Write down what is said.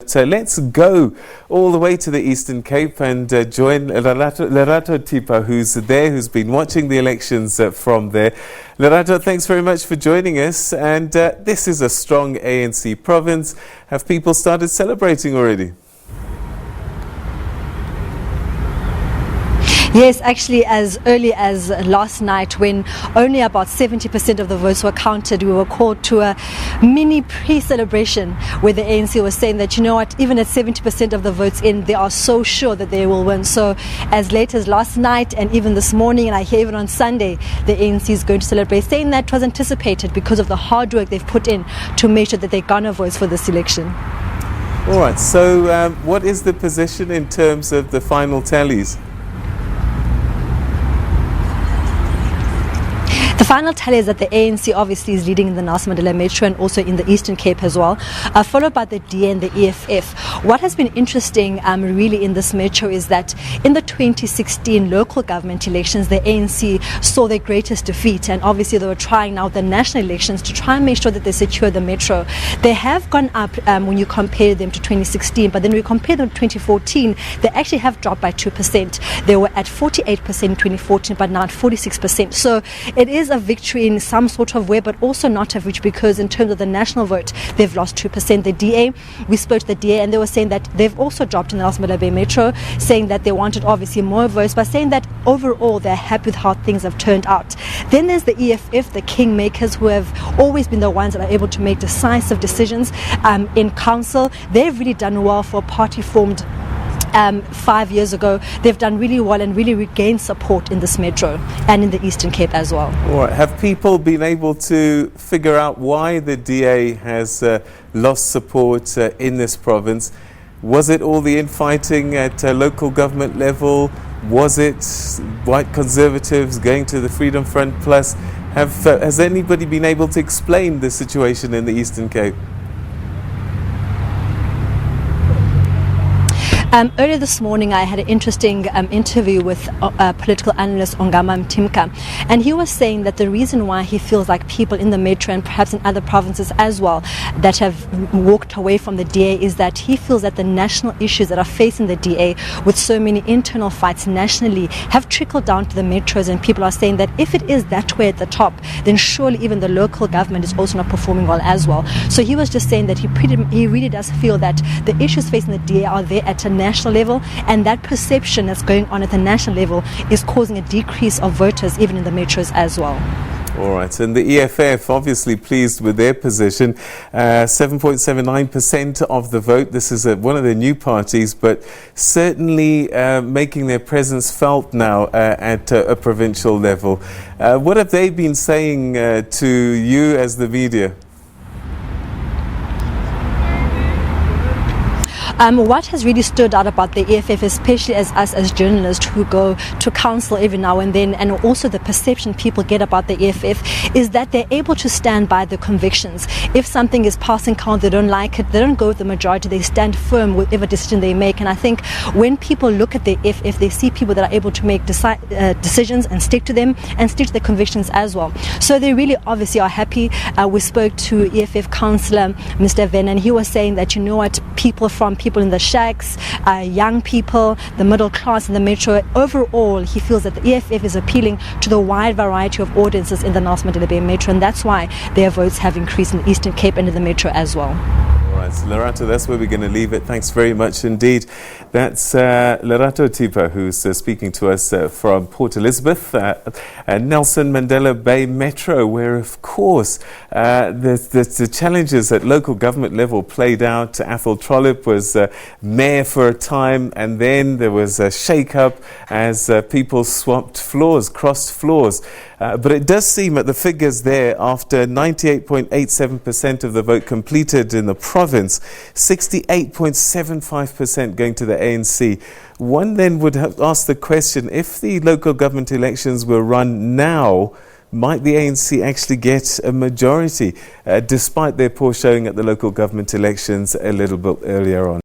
So let's go all the way to the Eastern Cape and join Lerato Thipa, who's been watching the elections from there. Lerato, thanks very much for joining us. And this is a strong ANC province. Have people started celebrating already? Yes, actually, as early as last night, when only about 70% of the votes were counted, we were called to a mini pre-celebration where the ANC was saying that, you know what, even at 70% of the votes in, they are so sure that they will win. So as late as last night and even this morning, and I hear even on Sunday, the ANC is going to celebrate, saying that was anticipated because of the hard work they've put in to make sure that they garner votes for this election. All right, so what is the position in terms of the final tallies? The final tally is that the ANC obviously is leading in the Nelson Mandela Metro and also in the Eastern Cape as well, followed by the DA and the EFF. What has been interesting really in this metro is that in the 2016 local government elections, the ANC saw their greatest defeat, and obviously they were trying now the national elections to try and make sure that they secure the metro. They have gone up when you compare them to 2016, but then when you compare them to 2014, they actually have dropped by 2%. They were at 48% in 2014, but now at 46%. So it is a victory in some sort of way, but also not a victory because in terms of the national vote, they've lost 2%. The DA, we spoke to the DA and they were saying that they've also dropped in the Nelson Mandela Metro, saying that they wanted obviously more votes, but saying that overall they're happy with how things have turned out. Then there's the EFF, the kingmakers, who have always been the ones that are able to make decisive decisions in council. They've really done well for a party formed 5 years ago. They've done really well and really regained support in this metro and in the Eastern Cape as well. All right. Have people been able to figure out why the DA has lost support in this province? Was it all the infighting at local government level? Was it white conservatives going to the Freedom Front Plus? Has anybody been able to explain the situation in the Eastern Cape? Earlier this morning, I had an interesting interview with political analyst Ongama Mtimka, and he was saying that the reason why he feels like people in the metro and perhaps in other provinces as well that have walked away from the DA is that he feels that the national issues that are facing the DA with so many internal fights nationally have trickled down to the metros, and people are saying that if it is that way at the top, then surely even the local government is also not performing well as well. So he was just saying that he really does feel that the issues facing the DA are there at a national level, and that perception that's going on at the national level is causing a decrease of voters even in the metros as well. All right, and the EFF obviously pleased with their position, 7.79% of the vote. This is one of the new parties, but certainly making their presence felt now at a provincial level. What have they been saying to you as the media? What has really stood out about the EFF, especially as us as journalists who go to council every now and then, and also the perception people get about the EFF, is that they're able to stand by their convictions. If something is passing council, they don't like it, they don't go with the majority, they stand firm with whatever decision they make. And I think when people look at the EFF, they see people that are able to make decisions and stick to them and stick to their convictions as well. So they really obviously are happy. We spoke to EFF councillor Mr. Venn, and he was saying that, you know what, people in the shacks, young people, the middle class in the metro, overall he feels that the EFF is appealing to the wide variety of audiences in the Nelson Mandela Bay Metro, and that's why their votes have increased in the Eastern Cape and in the metro as well. All right, so Lerato, that's where we're going to leave it. Thanks very much indeed. That's Lerato Thipa, who's speaking to us from Port Elizabeth, Nelson Mandela Bay Metro, where of course the challenges at local government level played out. Athol Trollip was mayor for a time, and then there was a shake-up as people swapped floors, crossed floors. But it does seem at the figures there, after 98.87% of the vote completed in the province, 68.75% going to the ANC. One then would have asked the question, if the local government elections were run now, might the ANC actually get a majority, despite their poor showing at the local government elections a little bit earlier on?